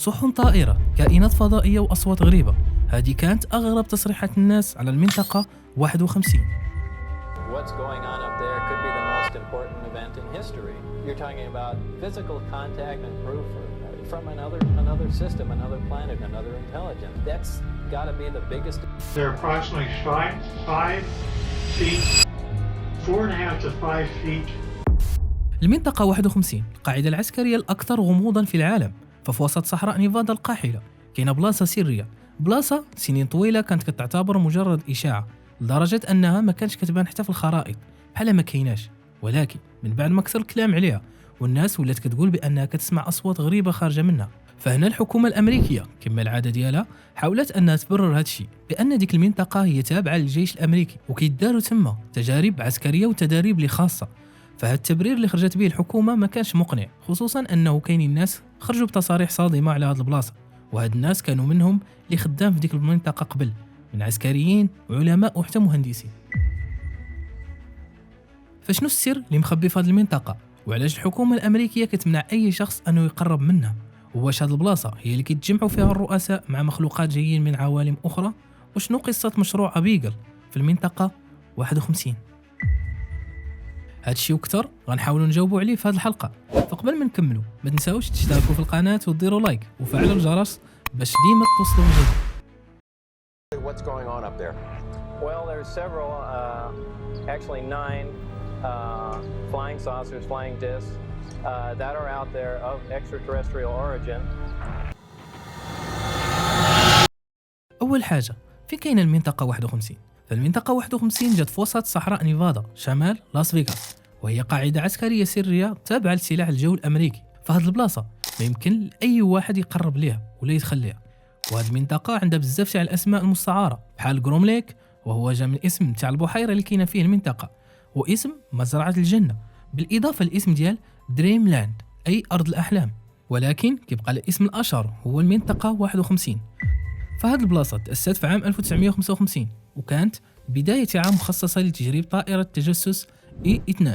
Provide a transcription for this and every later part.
سحن طائرة، كائنات فضائية وأصوات غريبة. هذه كانت أغرب تصريحات الناس على المنطقة 51. What's going on up there could be the most important event in history. You're talking about physical contact and proof from another system, another planet, another intelligence. That's got to be the biggest. They're approximately 5 feet, 4.5 to 5 feet. المنطقة 51 القاعدة العسكرية الأكثر غموضاً في العالم، ففي وسط صحراء نيفادا القاحلة كاينة بلاصة سرية. بلاصة سنين طويلة كانت كتعتبر مجرد إشاعة، لدرجة أنها ما كانش كتبان حتى في الخرائط بحال ما كايناش. ولكن من بعد ما كثر الكلام عليها والناس ولات كتقول بأنها كتسمع أصوات غريبة خارجة منها، فهنا الحكومة الأمريكية كما العادة ديالها حاولت أنها تبرر هذا الشيء بأن ديك المنطقة هي تابعة للجيش الأمريكي وكيداروا تما تجارب عسكرية وتداريب اللي خاصة. فهذا التبرير اللي خرجت به الحكومة ما كانش مقنع، خصوصا أنه كاينين الناس خرجوا بتصاريح صادمة على هذه البلاصة، وهاد الناس كانوا منهم اللي خدام في ديك المنطقة قبل، من عسكريين وعلماء وحتى مهندسين. فشنو السر اللي مخبي في هذه المنطقة؟ وعلاش الحكومة الأمريكية كتمنع أي شخص أنه يقرب منها؟ واش هذه البلاصة هي اللي كيتجمعوا فيها الرؤساء مع مخلوقات جايين من عوالم أخرى؟ وشنو قصة مشروع أبيغل في المنطقة 51؟ هادشي وكتر غنحاولوا نجاوبوا عليه في هذه الحلقة. فقبل ما نكملوا ما تنساوش تشتركوا في القناة وتديروا لايك وفعلوا الجرس باش ديما توصلوا الجديد. What's going on up there? Well, there's several, actually 9 flying saucers, flying discs that are out there of extraterrestrial origin. أول حاجة، فين كاينة المنطقة 51؟ فالمنطقة 51 جات في وسط صحراء نيفادا شمال لاس فيغاس، وهي قاعدة عسكرية سرية تابعة لسلاح الجو الأمريكي. فهاد البلاصة ما يمكن لأي واحد يقرب ليها ولا يدخل ليها، وهاد المنطقة عندها بزاف تاع الأسماء المستعارة بحال جروم ليك، وهو جا من اسم تاع البحيرة اللي كاينة فيه المنطقة، واسم مزرعة الجنة، بالإضافة للاسم ديال دريم لاند أي أرض الأحلام. ولكن كيبقى الاسم الأشهر هو المنطقة 51. فهاد البلاصة تأسست في عام 1955 وكانت بداية عام مخصصة لتجريب طائرة تجسس E-2،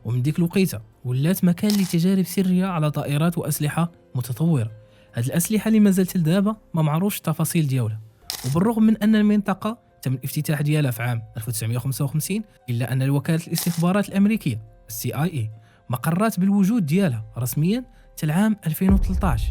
ومن ديك الوقيته ولات مكان لتجارب سرية على طائرات وأسلحة متطورة. هاد الأسلحة اللي مازالت لدابا ما معروفش التفاصيل ديالها، وبالرغم من أن المنطقة تم الافتتاح ديالها في عام 1955 إلا أن وكالة الاستخبارات الأمريكية CIA ما قررت بالوجود ديالها رسميا حتى العام 2013،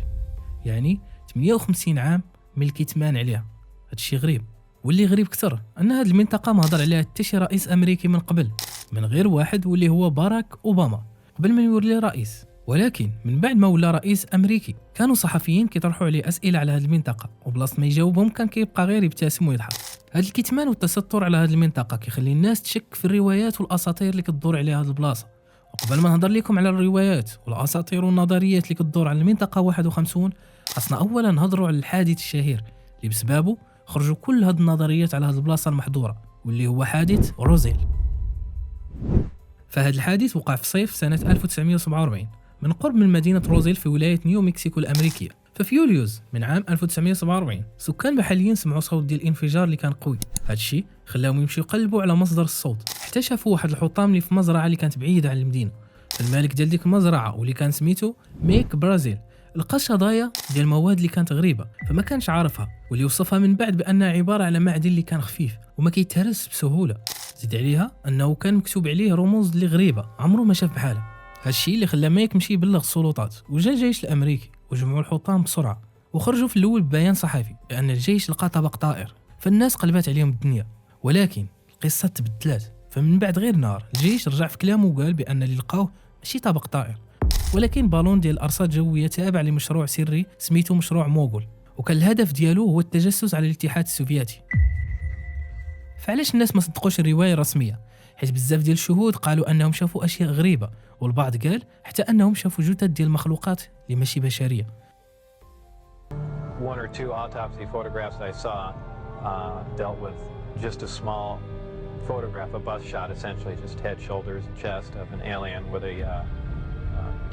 يعني 58 عام من الكتمان عليها. هادشي غريب، واللي غريب كتر أن هاد المنطقة ما هضر عليها حتى شي رئيس أمريكي من قبل، من غير واحد واللي هو باراك أوباما قبل ما يولي رئيس. ولكن من بعد ما ولا رئيس أمريكي كانوا صحفيين كيطرحوا عليه أسئلة على هاد المنطقة، وبلاصة ما يجاوبهم كان كيبقى غير يبتسم ويضحك. هاد الكتمان والتستر على هاد المنطقة كيخلي الناس تشك في الروايات والأساطير اللي كتدور على هاد البلاصة. وقبل ما نهضر لكم على الروايات والأساطير والنظريات اللي كتدور على المنطقة 51، خاصنا أولا نهضروا على الحادث الشهير اللي بسببه خرجوا كل هاد النظريات على هاد البلاصة المحظورة، واللي هو حادث روزيل. فهاد الحادث وقع في صيف سنة 1947 من قرب من مدينة روزيل في ولاية نيو مكسيكو الأمريكية. ففي يوليوز من عام 1947 سكان محليين سمعوا صوت ديال الانفجار اللي كان قوي. هاد الشيء خلاهم يمشيو يقلبوا على مصدر الصوت، حتى شافوا واحد الحطام اللي في مزرعة اللي كانت بعيدة عن المدينة. فالمالك ديال ديك المزرعة واللي كان سميتو ميك برازيل لقى شظايا ديال المواد اللي كانت غريبة فما كانش عارفها، واللي وصفها من بعد بأنها عبارة على معدن اللي كان خفيف وما كيتهرس بسهولة. زيد عليها أنه كان مكتوب عليه رموز اللي غريبة عمره ما شاف بحالها. هادشي اللي خلى ميك يمشي يبلغ السلطات، وجا الجيش الأمريكي وجمعوا الحطام بسرعة وخرجوا في الأول ببيان صحفي بأن الجيش لقى طبق طائر. فالناس قلبات عليهم الدنيا، ولكن القصة تبدلات. فمن بعد غير نهار الجيش رجع في كلامه وقال بأن اللي لقاوه ماشي طبق طائر، ولكن بالون ديال الأرصاد الجوية تابع لمشروع سري سميته مشروع موغول، وكان الهدف ديالو هو التجسس على الاتحاد السوفيتي. فعلاش الناس ما صدقوش الرواية الرسمية؟ حيت بزاف ديال الشهود قالوا أنهم شافوا أشياء غريبة، والبعض قال حتى أنهم شافوا جثث ديال مخلوقات اللي ماشي بشرية. One or two autopsy photographs I saw dealt with just a small photograph, a bust shot, essentially just head, shoulders, and chest of an alien where the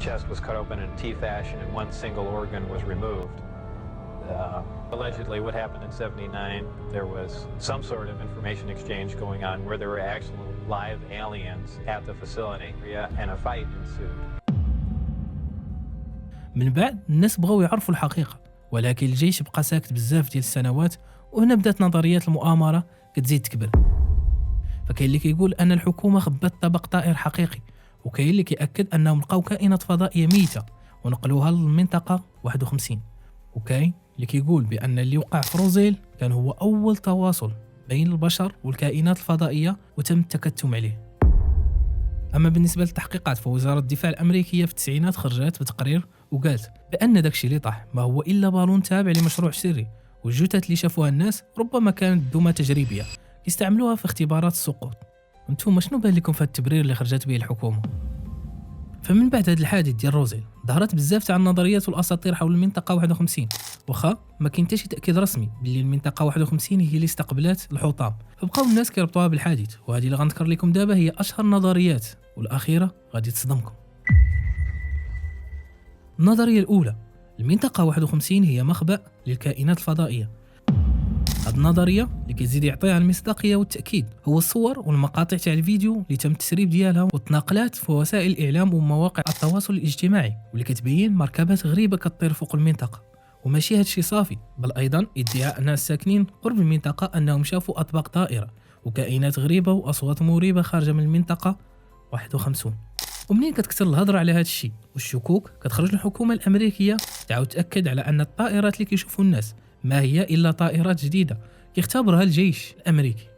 chest was cut open in T fashion and one single organ was removed. Allegedly, what happened in '79, there was some sort of information exchange going on where there were actual live aliens at the facility, and a fight ensued. من بعد الناس بغاو يعرفوا الحقيقة، ولكن الجيش بقى ساكت بزاف ديال السنوات، وهنا بدات نظريات المؤامره كتزيد تكبر. فكاين اللي كيقول ان الحكومه خبات طبق طائر حقيقي، وكاين اللي كيأكد انهم لقاو كائنات فضائيه ميته ونقلوها للمنطقه 51، وكاين اللي كيقول بان اللي وقع في روزيل كان هو اول تواصل بين البشر والكائنات الفضائيه وتم التكتم عليه. اما بالنسبه للتحقيقات، فوزاره الدفاع الامريكيه في التسعينات خرجت بتقرير وقالت بان داكشي اللي طاح ما هو الا بالون تابع لمشروع سري، والجثث اللي شافوها الناس ربما كانت دمى تجريبيه يستعملوها في اختبارات السقوط. انتم شنو بان لكم في التبرير اللي خرجت به الحكومه؟ فمن بعد هذا الحادث ديال روزيل ظهرت بزاف تاع النظريات والاساطير حول المنطقه 51، واخا ما كاين حتى شي تاكيد رسمي باللي المنطقه 51 هي اللي استقبلت الحطام، فبقاو الناس كيربطوها بالحادث. وهذه اللي غنذكر لكم دابا هي اشهر النظريات، والاخيره غادي تصدمكم. النظريه الاولى، المنطقه 51 هي مخبأ للكائنات الفضائيه. هذه النظريه اللي كيزيد يعطيها المصداقيه والتاكيد هو الصور والمقاطع تاع الفيديو اللي تم التسريب ديالها والتناقلات في وسائل الاعلام ومواقع التواصل الاجتماعي، واللي كتبين مركبات غريبه كتطير فوق المنطقه. وماشي هادشي صافي، بل ايضا ادعاء الناس الساكنين قرب المنطقه انهم شافوا اطباق طائره وكائنات غريبه واصوات مريبه خارجه من المنطقه 51. ومنين كتكثر الهضره على هذا الشيء والشكوك، كتخرج الحكومه الامريكيه تعاود تاكد على ان الطائرات اللي كيشوفوا الناس ما هي الا طائرات جديده كيختبرها الجيش الامريكي.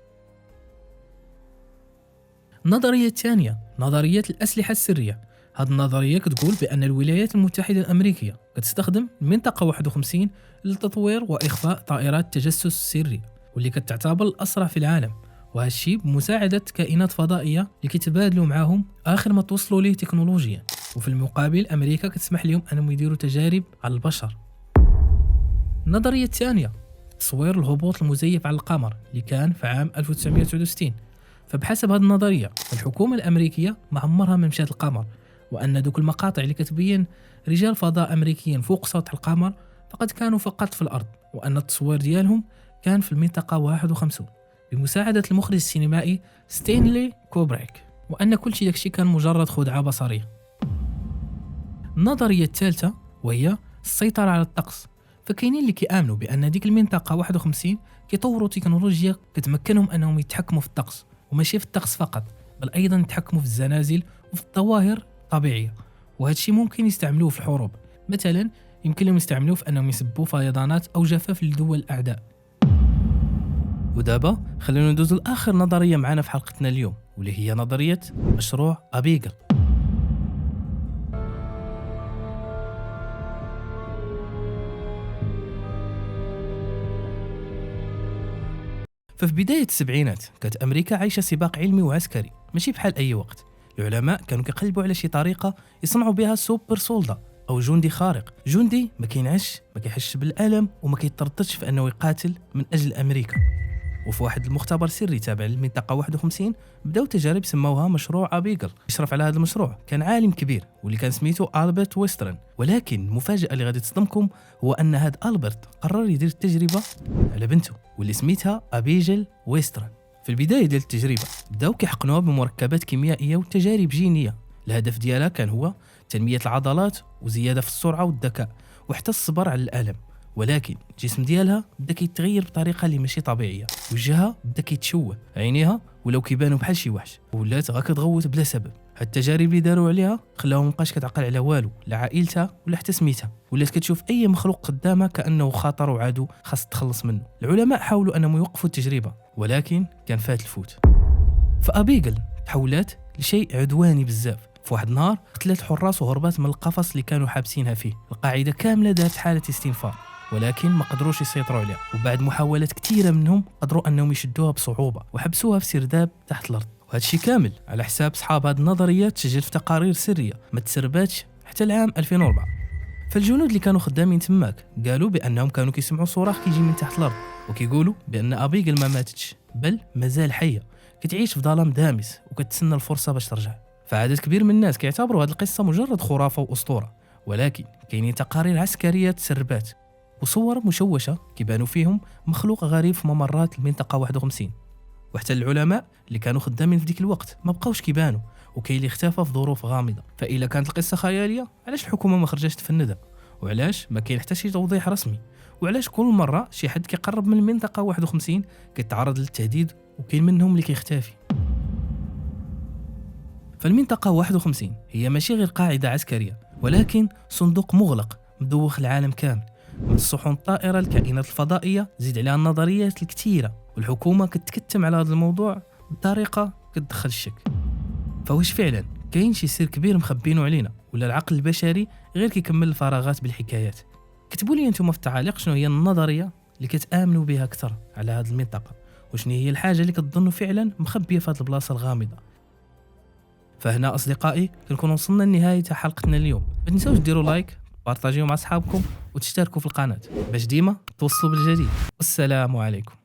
النظريه الثانيه، نظريه الاسلحه السريه. هذه النظريه كتقول بان الولايات المتحده الامريكيه كتستخدم المنطقه 51 لتطوير واخفاء طائرات التجسس السري، واللي كتعتبر الاسرع في العالم، وهذا الشيء بمساعده كائنات فضائيه اللي كيتبادلوا معاهم اخر ما توصلوا ليه تكنولوجيا. وفي المقابل امريكا كتسمح لهم انهم يديروا تجارب على البشر. النظريه الثانيه، تصوير الهبوط المزيف على القمر اللي كان في عام 1969. فبحسب هذه النظريه الحكومه الامريكيه ما عمرها ما مشات القمر، وان دوك المقاطع اللي كتبين رجال فضاء امريكيين فوق سطح القمر فقد كانوا فقط في الارض، وان التصوير ديالهم كان في المنطقه 51 بمساعده المخرج السينمائي ستينلي كوبريك، وان كل شيء داكشي كان مجرد خدعه بصريه. النظريه الثالثه وهي السيطره على الطقس. فكاينين اللي كيامنوا بان ديك المنطقه 51 كيطوروا تكنولوجيا كتمكنهم انهم يتحكموا في الطقس، وماشي في الطقس فقط بل ايضا يتحكموا في الزنازل وفي الظواهر الطبيعيه. وهذا الشيء ممكن يستعملوه في الحروب، مثلا يمكن لهم يستعملوه في انهم يسبوا فيضانات او جفاف لدول الاعداء. ودابا خلينا ندوز لاخر نظريه معنا في حلقتنا اليوم، واللي هي نظريه مشروع ابيجل. ففي بداية السبعينات كانت أمريكا عايشة سباق علمي وعسكري ماشي بحال أي وقت. العلماء كانوا كيقلبوا على شي طريقة يصنعوا بها سوبر سولدا أو جندي خارق، جندي ما كينعش ما كيحسش بالألم وما كيترددش في أنه يقاتل من أجل أمريكا. وفي واحد المختبر سري تابع للمنطقة 51 بداو تجارب سموها مشروع أبيجل. يشرف على هذا المشروع كان عالم كبير واللي كان سميتو ألبرت ويسترن. ولكن المفاجأة اللي غادي تصدمكم هو أن هذا ألبرت قرر يدير التجربة على بنته واللي سميتها أبيجل ويسترن. في البداية ديال التجربة بداو كيحقنوها بمركبات كيميائية وتجارب جينية. الهدف ديالها كان هو تنمية العضلات وزيادة في السرعة والذكاء وحتى الصبر على الألم. ولكن الجسم ديالها بدا كيتغير بطريقه اللي ماشي طبيعيه، وجهها بدا كيتشوه، عينيها ولاو كيبانوا بحال شي وحش، ولات غا كتغوت بلا سبب. هاد التجارب اللي داروا عليها خلاوها مابقاش كتعقل على والو، لا عائلتها ولا حتى سميتها، ولات كتشوف اي مخلوق قدامها كانه خطر وعدو خاص تخلص منه. العلماء حاولوا انهم يوقفوا التجربه ولكن كان فات الفوت. فابيجل تحولت لشيء عدواني بزاف. في واحد النهار قتلت الحراس وهربات من القفص اللي كانوا حابسينها فيه. القاعده كامله دارت حاله استنفار ولكن ما قدروش يسيطروا عليها، وبعد محاولات كثيره منهم قدروا انهم يشدوها بصعوبه وحبسوها في سرداب تحت الارض. وهذا الشيء كامل على حساب اصحاب هذه النظريات تسجل في تقارير سريه ما تسرباتش حتى العام 2004. فالجنود اللي كانوا خدامين تماك قالوا بانهم كانوا كيسمعوا صراخ كيجي من تحت الارض، وكيقولوا بان ابيجل ما ماتتش بل مازال حيه، كتعيش في ظلام دامس وكتسنى الفرصه باش ترجع. فعدد كبير من الناس كيعتبروا هذه القصه مجرد خرافه واسطوره، ولكن كاينين تقارير عسكريه تسربات وصور مشوشة كيبانوا فيهم مخلوق غريب في ممرات المنطقة 51. وحتى العلماء اللي كانوا خدامين في ديك الوقت ما بقاوش كيبانوا، وكاين اللي اختفى في ظروف غامضة. فإلا كانت القصة خيالية علاش الحكومة ما خرجتش تفندها؟ وعلاش ما كاين حتى شي توضيح رسمي، وعلاش كل مره شي حد كيقرب من المنطقه 51 كيتعرض للتهديد وكاين منهم اللي كيختفي. فالمنطقه 51 هي ماشي غير قاعده عسكريه، ولكن صندوق مغلق مدوخ العالم كامل، من الصحون الطائره الكائنات الفضائيه، زيد عليها النظريات الكثيره، والحكومه كتكتم على هذا الموضوع بطريقه كتدخل الشك. فواش فعلا كاين شي سر كبير مخبينه علينا، ولا العقل البشري غير كيكمل الفراغات بالحكايات؟ كتبوا لي انتم في التعاليق شنو هي النظريه اللي كتامنوا بها اكثر على هذه المنطقه، وشنو هي الحاجه اللي كتظنوا فعلا مخبيه في هذه البلاصه الغامضه. فهنا اصدقائي كنكون وصلنا لنهايه حلقتنا اليوم. ما تنساوش ديروا لايك، بارطاجيو مع اصحابكم، وتشتركوا في القناه باش ديما توصلوا بالجديد. والسلام عليكم.